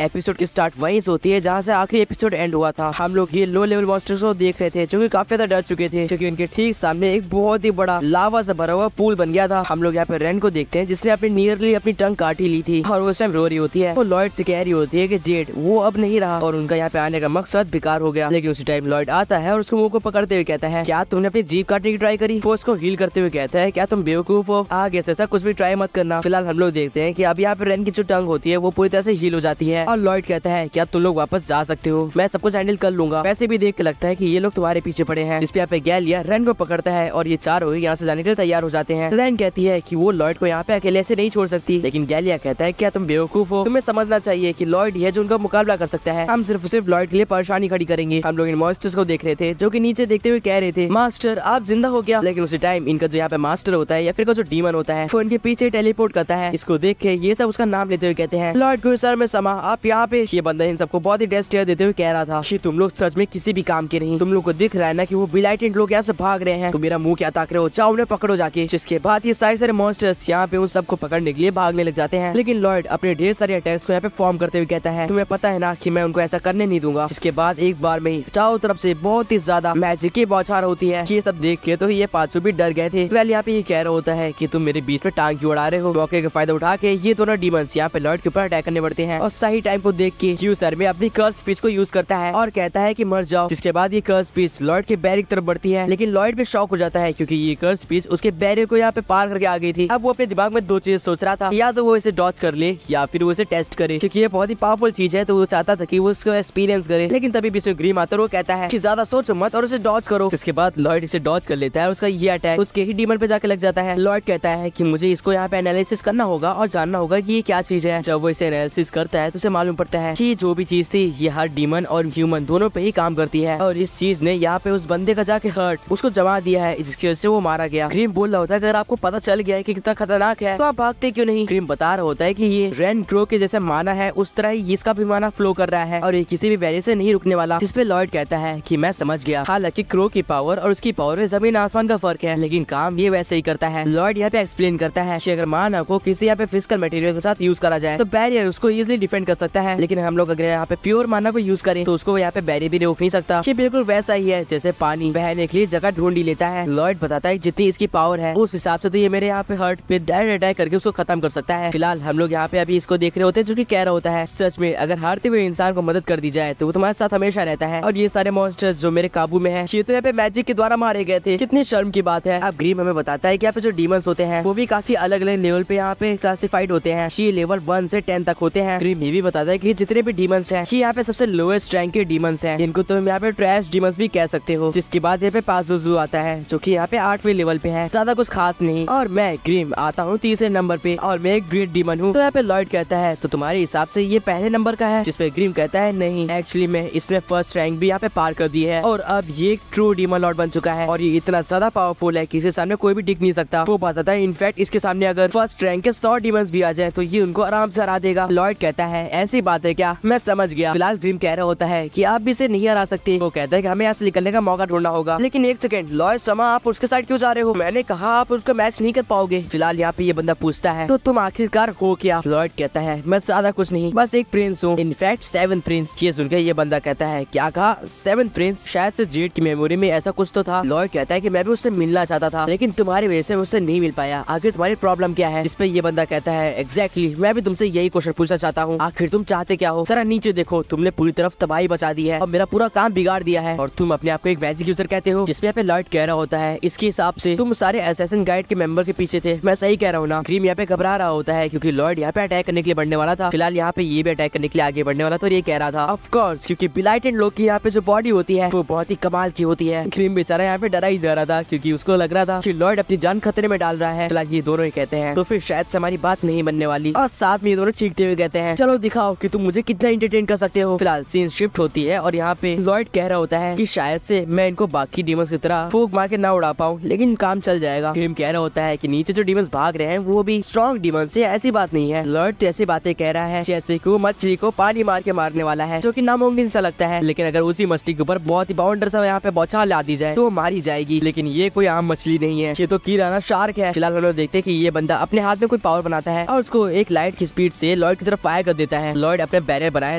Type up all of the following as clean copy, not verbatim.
Episode की start वहीं से होती है जहाँ से आखिरी एपिसोड एंड हुआ था। हम लोग ये लो लेवल मॉन्स्टर्स को देख रहे थे जो कि काफी ज्यादा डर चुके थे क्योंकि उनके ठीक सामने एक बहुत ही बड़ा लावा से भरा हुआ पूल बन गया था। हम लोग यहाँ पे रेन को देखते हैं जिसने अपनी नियरली अपनी टंग काट ही ली थी और वो टाइम रो रही होती है। वो लॉयड से कह रही होती है कि जेड वो अब नहीं रहा और उनका यहाँ पे आने का मकसद बेकार हो गया। लेकिन उसी टाइम लॉयड आता है और उसके मुंह को पकड़ते हुए कहता है, क्या तुमने अपनी जीभ काटने की ट्राई करी? वो उसको हील करते हुए कहता है, क्या तुम बेवकूफ हो? आगे से ऐसा कुछ भी ट्राई मत करना। फिलहाल हम लोग देखते हैं कि अब यहाँ पे रेन की जो टंग होती है वो पूरी तरह से हील हो जाती है और लॉयड कहता है, क्या तुम लोग वापस जा सकते हो? मैं सब कुछ हैंडल कर लूंगा। वैसे भी देख के लगता है कि ये लोग तुम्हारे पीछे पड़े हैं। इस पे यहाँ पे गैलिया रेन को पकड़ता है और ये चारों यहाँ से जाने के लिए तैयार हो जाते हैं। रेन कहती है कि वो लॉयड को यहाँ पे अकेले से नहीं छोड़ सकती, लेकिन गैलिया कहता है, क्या तुम बेवकूफ हो? तुम्हें समझना चाहिए कि लॉयड है जो उनका मुकाबला कर सकता है। हम सिर्फ लॉयड के लिए परेशानी खड़ी करेंगे। हम लोग इन मॉन्स्टर्स को देख रहे थे जो कि नीचे देखते हुए कह रहे थे, मास्टर आप जिंदा हो गया। लेकिन उसी टाइम इनका जो यहाँ पे मास्टर होता है या फिर जो डीमन होता है वो इनके पीछे टेलीपोर्ट करता है। इसको देख के ये सब उसका नाम लेते हुए कहते हैं, लॉर्ड गुरसर में समा आप यहाँ पे। ये बंदा इन सबको बहुत ही टेस्ट देते हुए कह रहा था कि तुम लोग सच में किसी भी काम के नहीं। तुम लोग को दिख रहा है ना कि वो बिलाइटेड लोग यहाँ से भाग रहे हैं, तो मेरा मुंह क्या ताक रहे हो? चाहो उन्हें पकड़ो जाके। जिसके बाद ये सारे मॉन्स्टर्स यहाँ पे उन सबको पकड़ने के लिए भागने लग जाते हैं। लेकिन लॉर्ड अपने ढेर सारे अटैक्स को यहाँ पे फॉर्म करते हुए कहता है, तुम्हें पता है ना कि मैं उनको ऐसा करने नहीं दूंगा। जिसके बाद एक बार में ही चारों तरफ से बहुत ही ज्यादा मैजिक की बौछार होती है। ये सब देख के तो ये पांचों भी डर गए थे। वेल यहाँ पे ये कह रहा होता है कि तुम मेरे बीच में टांग क्यों उड़ा रहे हो? मौके का फायदा उठा के ये दोनों डीमंस यहाँ पे लॉर्ड के ऊपर अटैक करने पड़ते हैं और सही टाइम को देख के क्यू सर में अपनी कर्स स्पीच को यूज करता है और कहता है कि मर जाओ। जिसके बाद ये कर्स स्पीच लॉर्ड के बैरियर की तरफ बढ़ती है, लेकिन लॉर्ड भी शॉक हो जाता है क्योंकि ये कर्स स्पीच उसके बैरियर को यहाँ पे पार करके आ गई थी। अब वो अपने दिमाग में दो चीज सोच रहा था, या तो वो इसे डॉज कर ले या फिर वो इसे टेस्ट करे, क्योंकि ये बहुत ही पावरफुल चीज है। तो वो चाहता था कि वो उसको एक्सपीरियंस करे, लेकिन तभी भी इसे ग्रीम आता है। वो कहता है कि ज्यादा सोचो मत और उसे डॉज करो। इसके बाद लॉर्ड इसे डॉज कर लेता है और उसका ये अटैक उसके ही डीमन पे जाके लग जाता है। लॉर्ड कहता है कि मुझे इसको यहाँ पे एनालिसिस करना होगा और जानना होगा कि ये क्या चीज है। जब वो इसे एनालिसिस करता है तो उसे मालूम पड़ता है कि जो भी चीज थी ये हर डीमन और ह्यूमन दोनों पे ही काम करती है और इस चीज ने यहाँ पे उस बंदे का जाके हर्ट उसको जमा दिया है, इसकी वजह से वो मारा गया। क्रीम बोल रहा होता है, अगर आपको पता चल गया है कि कितना खतरनाक है तो आप भागते क्यों नहीं? क्रीम बता रहा होता है कि ये रेन क्रो के जैसे माना है उस तरह ही इसका भी माना फ्लो कर रहा है और ये किसी भी वैल्यू से नहीं रुकने वाला। जिसपे लॉर्ड कहता है कि मैं समझ गया। हालांकि क्रो की पावर और उसकी पावर में जमीन आसमान का फर्क है, लेकिन काम ये वैसे ही करता है। लॉर्ड यहाँ पे एक्सप्लेन करता है कि अगर माना को किसी यहाँ पे फिजिकल मटेरियल के साथ यूज करा जाए तो बैरियर उसको इजिली डिफेंड कर सकता है, लेकिन हम लोग अगर यहाँ पे प्योर माना को यूज करें तो उसको यहाँ पे बैरियर भी रोक नहीं सकता। ये बिल्कुल वैसा ही है जैसे पानी बहने के लिए जगह ढूंढ ही लेता है। लॉर्ड बताता है जितनी इसकी पावर है उस हिसाब से तो ये मेरे यहाँ पे हर्ट पे डायरेक्ट अटैक करके उसको खत्म कर सकता है। फिलहाल हम लोग यहाँ पे अभी इसको देख रहे होते हैं जो कि कह रहा होता है, सच में अगर हारते हुए इंसान को मदद कर दी जाए तो वो तुम्हारे साथ हमेशा रहता है और ये सारे मॉन्स्टर्स जो मेरे काबू में है ये तो यहाँ पे मैजिक के द्वारा मारे गए थे। कितनी शर्म की बात है। अब ग्रीम हमें बताता है कि यहाँ पे जो डीमंस होते हैं वो भी काफी अलग अलग लेवल पे यहाँ पे क्लासिफाइड होते हैं। ये लेवल 1 से 10 तक होते हैं। ग्रीम ये भी बताता है कि जितने भी डीमंस हैं ये यहाँ पे सबसे लोएस्ट रैंक के डीमंस हैं, इनको तुम यहाँ पे ट्रैश डीमंस भी कह सकते हो। जिसके बाद यहाँ पे पाजुजू आता है जो कि यहाँ पे 8वें लेवल पे है, ज्यादा कुछ खास नहीं। और मैं ग्रीम आता हूँ 3रे नंबर पे और मैं एक ग्रेट डीमन हूँ। तो यहाँ पे लॉर्ड कहता है तो तुम्हारे हिसाब से ये पहले नंबर का है? जिसपे ग्रीम कहता है नहीं, एक्चुअली मैं इसने फर्स्ट रैंक भी यहाँ पे पार कर दी है और अब ये एक ट्रू डीमन लॉर्ड बन चुका है और ये इतना ज्यादा पावरफुल है कि इसके सामने कोई भी टिक नहीं सकता। वो बताता है इनफैक्ट इसके सामने अगर फर्स्ट रैंक के 100 डीमंस भी आ जाए तो ये उनको आराम से हरा देगा। लॉर्ड कहता है ऐसी बात है क्या? मैं समझ गया। फिलहाल ग्रीम कह रहा होता है कि आप भी इसे नहीं हरा सकते। वो कहता है कि हमें यहाँ से निकलने का मौका ढूंढना होगा। लेकिन एक सेकंड लॉर्ड समा, आप उसके साइड क्यों जा रहे हो? मैंने कहा आप उसका मैच नहीं कर पाओगे। फिलहाल यहाँ पे ये बंदा पूछता है तो तुम आखिरकार हो क्या? लॉर्ड कहता है मैं ज्यादा कुछ नहीं, बस एक प्रिंस हूँ, इनफैक्ट 7th प्रिंस। ये सुनकर ये बंदा कहता है क्या कहा? 7th Prince? शायद से जेड की मेमोरी में ऐसा कुछ तो था। लॉर्ड कहता है कि मैं भी उससे मिलना चाहता था लेकिन तुम्हारी वजह से उससे नहीं मिल पाया। आखिर तुम्हारी प्रॉब्लम क्या है? जिसपे ये बंदा कहता है एग्जैक्टली मैं भी तुमसे यही क्वेश्चन पूछना चाहता हूँ, आखिर तुम चाहते क्या हो? जरा नीचे देखो, तुमने पूरी तरफ तबाही बचा दी है और मेरा पूरा काम बिगाड़ दिया है और तुम अपने आप को एक मैजिक यूजर कहते हो। जिसपे यहाँ पे लॉर्ड कह रहा होता है इसके हिसाब से तुम सारे असैसिन गाइड के मेंबर के पीछे थे, मैं सही कह रहा हूँ ना? ग्रीम यहाँ पे घबरा रहा होता है क्योंकि लॉर्ड यहाँ पे अटैक करने के लिए बढ़ने वाला था। फिलहाल यहाँ पे ये भी अटैक करने के लिए आगे बढ़ने वाला था और ये कह रहा था ऑफ कोर्स क्योंकि बिलाइटेड लोग की यहाँ पे जो बॉडी होती है वो बहुत ही कमाल की होती है। ग्रीम बेचारा यहाँ पे डरा ही जा रहा था क्योंकि उसको लग रहा था कि लॉर्ड अपनी जान खतरे में डाल रहा है। फिलहाल ये दोनों ही कहते हैं तो फिर शायद से हमारी बात नहीं बनने वाली और साथ में ये दोनों चीखते हुए कहते हैं चलो दिखाओ कि तुम मुझे कितना एंटरटेन कर सकते हो। फिलहाल सीन शिफ्ट होती है और यहाँ पे लॉर्ड कह रहा होता है कि शायद से मैं इनको बाकी डीमंस की तरह फूंक मार के ना उड़ा पाऊँ लेकिन काम चल जाएगा। ग्रीम कह रहा होता है कि नीचे जो डीमंस भाग रहे हैं वो भी स्ट्रॉन्ग डीमंस है, ऐसी बात नहीं है। लॉर्ड तो ऐसी बातें कह रहा है जैसे कि वो मछली को पानी मार के मारने वाला है जो कि नामुमकिन सा लगता है, लेकिन अगर उसी मछली के ऊपर बहुत ही बाउंडर सा यहाँ पे बौछार ला दी जाए तो मारी जाएगी। लेकिन ये कोई आम मछली नहीं है, ये तो कीराना शार्क है। फिलहाल हम लोग देखते हैं कि ये बंदा अपने हाथ में कोई पावर बनाता है और उसको एक लाइट की स्पीड से लॉर्ड की तरफ फायर कर देता है है। लॉयड अपने बैरियर बनाए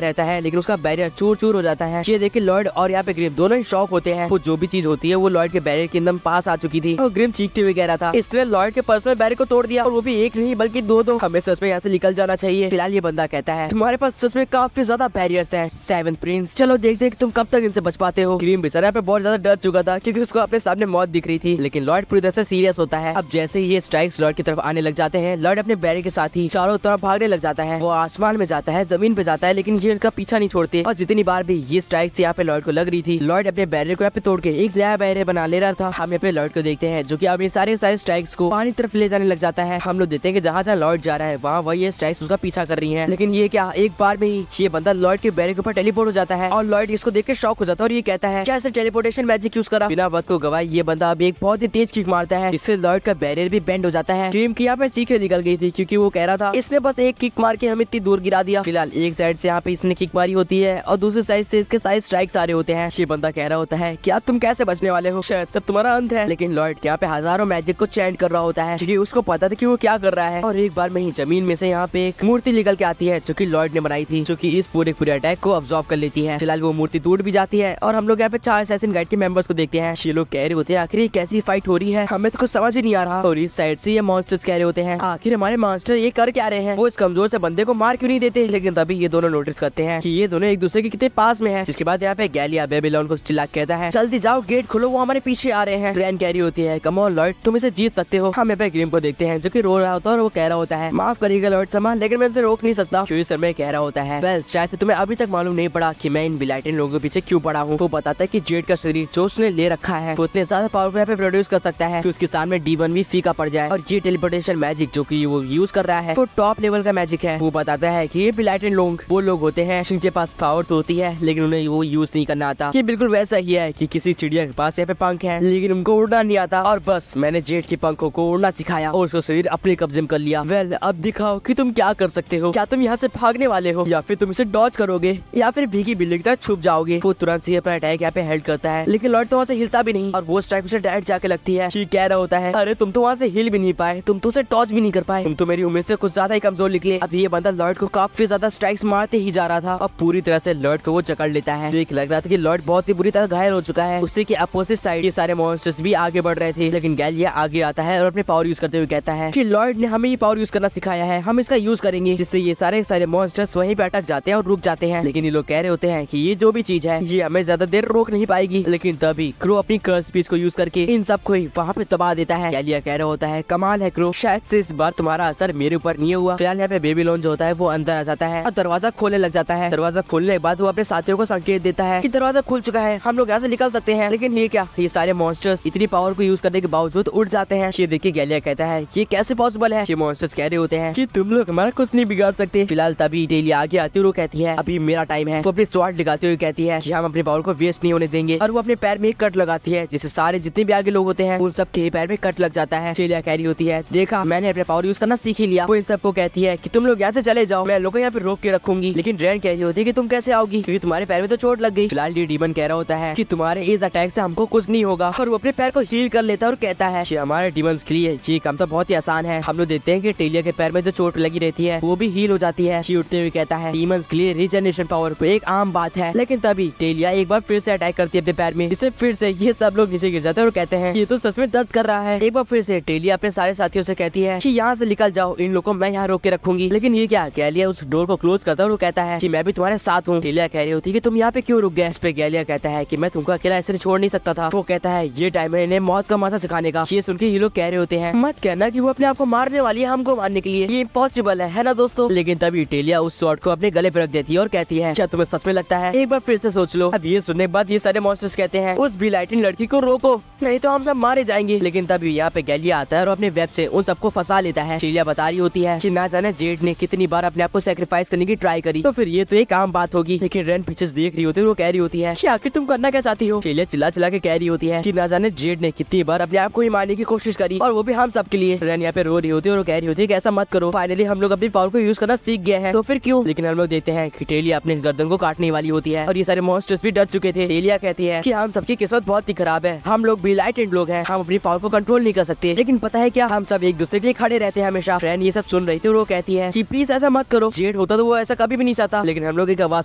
रहता है लेकिन उसका बैरियर चूर चूर हो जाता है। ये देख के लॉयड और यहाँ पे ग्रिम दोनों ही शॉक होते हैं। वो जो भी चीज होती है वो लॉयड के बैरियर के एकदम पास आ चुकी थी और ग्रिम चीखते हुए कह रहा था इसने लॉयड के पर्सनल बैरियर को तोड़ दिया और वो भी एक नहीं बल्कि दो। हमें सच में यहाँ से निकल जाना चाहिए। फिलहाल ये बंदा कहता है तुम्हारे पास सच में काफी ज्यादा बैरियर्स हैं सेवेंथ प्रिंस, चलो देखते हैं कि तुम कब तक इनसे बच पाते हो। ग्रिम बेचारा पे बहुत ज्यादा डर चुका था क्योंकि उसको अपने सामने मौत दिख रही थी, लेकिन लॉयड पूरी तरह से सीरियस होता है। अब जैसे ही ये स्ट्राइक्स लॉयड की तरफ आने लग जाते हैं, लॉयड अपने बैरियर के साथ ही चारों तरफ भागने लग जाता है। वो आसमान में जाता है, जमीन पे जाता है, लेकिन ये उनका पीछा नहीं छोड़ते। और जितनी बार भी ये स्ट्राइक्स यहाँ पे लॉयड को लग रही थी, लॉयड अपने बैरियर को यहाँ पे तोड़ के एक नया बैरियर बना ले रहा था। हम यहाँ पे लॉयड को देखते हैं जो कि अब ये सारे स्ट्राइक्स को पानी तरफ ले जाने लग जाता है। हम लोग देखते हैं कि जहाँ जहाँ लॉयड जा रहा है वहाँ वही ये स्ट्राइक्स उसका पीछा कर रही है। लेकिन ये क्या, एक बार में ही ये बंदा लॉयड के बैरियर के ऊपर टेलीपोर्ट हो जाता है और लॉयड इसको देख के शॉक हो जाता है और ये कहता है क्या ऐसे टेलीपोर्टेशन मैजिक यूज करा। बिना वक्त को गवाए ये बंदा अब एक बहुत ही तेज किक मारता है जिससे लॉयड का बैरियर भी बेंड हो जाता है। टीम की यहाँ पे चीखें निकल गई थी क्योंकि वो कह रहा था इसने बस एक किक मार के हमें इतनी दूर गिरा दिया। फिलहाल एक साइड से यहाँ पे इसने किक मारी होती है और दूसरी साइड से इसके सारे स्ट्राइक्स आ रहे होते हैं। ये बंदा कह रहा होता है क्या तुम कैसे बचने वाले हो, शायद सब तुम्हारा अंत है। लेकिन लॉयड यहाँ पे हजारों मैजिक को चैंट कर रहा होता है क्योंकि उसको पता था कि वो क्या कर रहा है। और एक बार में ही जमीन में से यहाँ पे एक मूर्ति निकल के आती है जो कि लॉयड ने बनाई थी, जो कि इस पूरे अटैक को अब्सॉर्ब कर लेती है। फिलहाल वो मूर्ति टूट भी जाती है और हम लोग यहाँ पे 4 असैसिन गाइड के मेंबर्स को देखते हैं। ये लोग कह रहे होते हैं आखिर कैसी फाइट हो रही है, हमें तो कुछ समझ ही नहीं आ रहा। और इस साइड से ये मॉन्स्टर्स कह रहे होते हैं आखिर हमारे मॉन्स्टर ये कर क्या रहे हैं, वो इस कमजोर से बंदे को मार क्यों नहीं देते। लेकिन तभी ये दोनों नोटिस करते हैं कि ये दोनों एक दूसरे के कितने पास में हैं। जिसके बाद यहाँ पे गैलिया बेबीलोन को चिल्ला कहता है जल्दी जाओ गेट खोलो, वो हमारे पीछे आ रहे हैं। रैन कह रही होती है कम ऑन लॉयड तुम इसे जीत सकते हो। हम यहाँ पे ग्रिम को देखते हैं जो कि रो रहा होता है और वो कह रहा होता है माफ करिएगा लॉयड समान, लेकिन मैं इनसे रोक नहीं सकता। क्योंकि सर मैं कह रहा होता है वेल शायद से तुम्हें अभी तक मालूम नहीं पड़ा कि मैं इन बिलाइटन लोगों के पीछे क्यों पड़ा हूँ। वो बताता है कि जेड का शरीर जो उसने ले रखा है वो इतने ज्यादा पावरफुल यहाँ पे प्रोड्यूस कर सकता है कि उसके सामने D1 भी फीका पड़ जाए। और ये टेलीपोर्टेशन मैजिक जो कि वो यूज कर रहा है वो टॉप लेवल का मैजिक है। वो बताता है कि ये बिलाइटन लोग वो लोग होते हैं जिनके पास पावर तो होती है लेकिन उन्हें वो यूज नहीं करना आता। ये बिल्कुल वैसा ही है कि किसी चिड़िया के पास यहाँ पे पंख है लेकिन उनको उड़ना नहीं आता और बस मैंने जेड के पंखों को उड़ना सिखाया और उसका शरीर अपने कब्जे में कर लिया। वेल अब दिखाओ कि तुम क्या कर सकते हो, क्या तुम यहाँ से भागने वाले हो या फिर तुम इसे डॉज करोगे या फिर भीगी बिल्ली की तरह छुप जाओगे। वो तुरंत से अपना अटैक यहाँ पे हेल्ड करता है लेकिन लॉयड तो वहाँ से हिलता भी नहीं और वो स्ट्राइक उसे डायरेक्ट जाके लगती है। ये कह रहा होता है अरे तुम तो वहाँ से हिल भी नहीं पाए, तुम तो उसे टॉच भी नहीं कर पाए, तुम तो मेरी उम्मीद से कुछ ज्यादा ही कमजोर निकले। अब ये बंदा लॉयड को काफी ज्यादा स्ट्राइक्स मारते ही जा रहा था और पूरी तरह से लॉयड को वो जकड़ लेता है। देख लग रहा था कि लॉयड बहुत ही बुरी तरह घायल हो चुका है। उसी के अपोजिट साइड ये सारे मॉन्स्टर्स भी आगे बढ़ रहे थे लेकिन गैलिया आगे आता है और अपने पावर यूज करते हुए कहता है कि लॉयड ने हमें ये पावर यूज करना सिखाया है, हम इसका यूज करेंगे। जिससे ये सारे मॉन्स्टर्स वहीं पे अटक जाते हैं और रुक जाते हैं। लेकिन ये लोग कह रहे होते हैं कि ये जो भी चीज है ये हमें ज्यादा देर रोक नहीं पाएगी। लेकिन तभी क्रो अपनी कर्स स्पीच को यूज करके इन सबको ही वहाँ पे दबा देता है। गैलिया कह रहा होता है कमाल है क्रो, शायद से इस बार तुम्हारा असर मेरे ऊपर नहीं हुआ। फिलहाल यहाँ पे बेबीलोन जो होता है वो अंदर आ जाता है और दरवाजा खोलने लग जाता है। दरवाजा खोलने के बाद वो अपने साथियों को संकेत देता है कि दरवाजा खुल चुका है, हम लोग यहाँ से निकल सकते हैं। लेकिन ये क्या, ये सारे मॉन्स्टर्स इतनी पावर को यूज करने के बावजूद उड़ जाते हैं। ये देखिए गैलिया कहता है ये कैसे पॉसिबल है। ये मॉन्स्टर्स कह रहे होते हैं कि तुम लोग हमारा कुछ नहीं बिगाड़ सकते। फिलहाल तभी टेलिया आगे आती है और वो कहती है अभी मेरा टाइम है। वो अपनी स्वॉर्ड दिखाते हुए कहती है कि हम अपने पावर को वेस्ट नहीं होने देंगे और वो अपने पैर में एक कट लगाती है जिससे सारे जितने भी आगे लोग होते हैं उन सब के पैर में कट लग जाता है। टेलिया कह रही होती है देखा मैंने अपने पावर यूज करना सीख ही लिया। वो इन सबको कहती है कि तुम लोग यहाँ से चले जाओ, मैं लोगों यहाँ पे रोक के रखूंगी। लेकिन रैन कह रही होती है कि तुम कैसे आओगी क्योंकि तुम्हारे पैर में तो चोट लग गई। फिलहाल ये डीमन कह रहा होता है कि तुम्हारे इस अटैक से हमको कुछ नहीं होगा और वो अपने पैर को हील कर लेता है और कहता है कि हमारे डीमंस के लिए ये काम तो बहुत ही आसान है। हम लोग देखते हैं कि टेलिया के पैर में जो चोट लगी रहती है वो भी हील हो जाती है। शी उठते हुए कहता है डीमंस के लिए रीजनरेशन पावर एक आम बात है। लेकिन तभी टेलिया एक बार फिर से अटैक करती है अपने पैर में, जिससे फिर से ये सब लोग नीचे गिर जाते हैं और कहते हैं ये तो सच में दर्द कर रहा है। एक बार फिर से टेलिया अपने सारे साथियों से कहती है कि यहाँ से निकल जाओ, इन लोगों को मैं यहाँ रोक के रखूंगी। लेकिन ये क्या, गैलिया उस डोर को क्लोज करता है और वो कहता है कि मैं भी तुम्हारे साथ हूँ। टेलिया कह रही होती है कि तुम यहाँ पे क्यों रुक गए। इस पे गैलिया कहता है कि मैं तुमको अकेला ऐसे छोड़ नहीं सकता था। वो कहता है ये टाइम है इन्हें मौत का मजा सिखाने का। ये सुन के ये लोग कह रहे होते हैं मत कहना कि वो अपने आप को मारने वाली है हमको मारने के लिए, ये इम्पॉसिबल है ना दोस्तों। लेकिन तभी टेलिया उस स्वॉर्ड को अपने गले पे रख देती है और कहती है क्या तुम्हें सच में लगता है, एक बार फिर से सोच लो। अब ये सुनने के बाद ये सारे मॉन्स्टर्स कहते हैं उस बिलाइटिन लड़की को रोको नहीं तो हम सब मारे जाएंगे। लेकिन तभी यहाँ पे गैलिया आता है और अपने वेब से उन सबको फंसा लेता है। टेलिया बता रही होती है कि ना जाने जेड ने कितनी बार अपने आप को सेक्रीफाइस करने की ट्राई करी तो फिर ये तो एक आम बात होगी। लेकिन रैन पीछे देख रही होती है, वो कह रही होती है कि आखिर तुम करना क्या चाहती हो। टेलिया चिल्ला चिल्ला के कह रही होती है कि ना जाने जेड ने कितनी बार अपने आप को ही मारने की कोशिश करी और वो भी हम सब के लिए। रैन यहाँ पे रो रही होती है और वो कह रही होती है कि ऐसा मत करो, फाइनली हम लोग अपनी पावर को यूज करना सीख गए हैं तो फिर क्यों। लेकिन हम लोग देखते हैं कि टेलिया अपने गर्दन को काटने वाली होती है और ये सारे मॉन्स्टर्स भी डर चुके थे। टेलिया कहती है कि हम सबकी किस्मत बहुत ही खराब है, हम लोग बिलाइटेड लोग हैं, हम अपनी पावर को कंट्रोल नहीं कर सकते। लेकिन पता है क्या, हम सब एक दूसरे के लिए खड़े रहते हैं हमेशा। रैन ये सब सुन रही थी और वो कहती है कि प्लीज ऐसा मत करो, जेड लॉयड होता तो वो ऐसा कभी भी नहीं चाहता, लेकिन हम लोग एक आवाज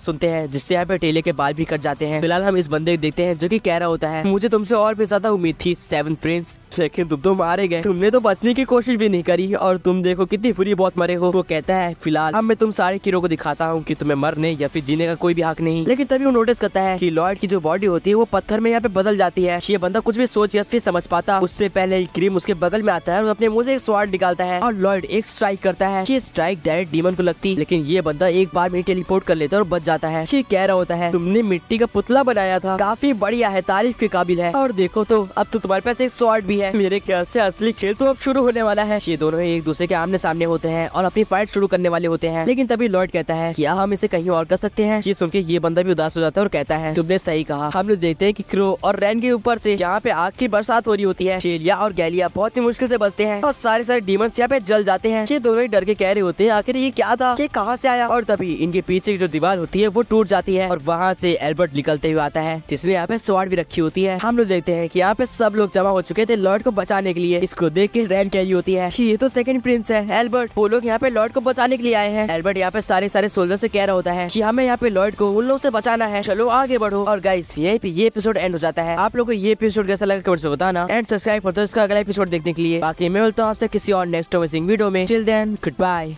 सुनते हैं जिससे यहाँ पे टेले के बाल भी कट जाते हैं। फिलहाल हम इस बंदे को देखते हैं जो कि कह रहा होता है, मुझे तुमसे और भी ज्यादा उम्मीद थी सेवन प्रिंस, लेकिन तुम तो मारे गए, तुमने तो बचने की कोशिश भी नहीं करी और तुम देखो कितनी बुरी बहुत मरे हो। वो कहता है फिलहाल अब मैं तुम सारे कीड़ों को दिखाता हूँ कि तुम्हें मरने या फिर जीने का कोई भी हक नहीं। लेकिन तभी वो नोटिस करता है कि लॉयड की जो बॉडी होती है वो पत्थर में यहाँ पे बदल जाती है। ये बंदा कुछ भी सोच या फिर समझ पाता उससे पहले ही क्रीम उसके बगल में आता है और अपने मुंह से एक स्वॉर्ड निकालता है और लॉयड एक स्ट्राइक करता है। ये स्ट्राइक डायरेक्ट डीमन को लगती, लेकिन ये बंदा एक बार में टेलीपोर्ट कर लेता है और बच जाता है। ये कह रहा होता है तुमने मिट्टी का पुतला बनाया था, काफी बढ़िया है, तारीफ के काबिल है, और देखो तो अब तो तुम्हारे पास एक स्वॉर्ड भी है। मेरे ख्याल से असली खेल तो अब शुरू होने वाला है। ये दोनों एक दूसरे के आमने सामने होते हैं और अपनी फाइट शुरू करने वाले होते हैं, लेकिन तभी लॉयड कहता है क्या हम इसे कहीं और कर सकते हैं। ये सुन के ये बंदा भी उदास हो जाता है और कहता है तुमने सही कहा। हम लोग देखते हैं कि क्रो और रैन के ऊपर से यहाँ पे आग की बरसात हो रही होती है। शेलिया और गैलिया बहुत ही मुश्किल से बचते हैं और सारे डीमंस यहाँ पे जल जाते हैं। ये दोनों ही डर के कह रहे होते हैं आखिर ये क्या था, ये कहाँ से आया, और तभी इनके पीछे की जो दीवार होती है वो टूट जाती है और वहाँ से एल्बर्ट निकलते हुए आता है जिसने यहाँ पे स्वॉर्ड भी रखी होती है। हम लोग देखते हैं कि यहाँ पे सब लोग जमा हो चुके थे लॉर्ड को बचाने के लिए। इसको देख के रैन कह रही होती है ये तो सेकंड प्रिंस है एल्बर्ट, वो लोग यहाँ पे लॉर्ड को बचाने के लिए आए हैं। एल्बर्ट यहाँ पे सारे सोल्जर से कह रहा होता है कि हमें यहाँ पे लॉर्ड को उन लोगों से बचाना है, चलो आगे बढ़ो। और गाइस यहीं पे ये एपिसोड एंड हो जाता है। आप लोगों को ये एपिसोड कैसा लगा कमेंट्स में बताना एंड सब्सक्राइब कर दो इसका अगला एपिसोड देखने के लिए। बाकी मैं मिलता हूँ आपसे किसी और नेक्स्ट अमेजिंग वीडियो में। Till then good bye.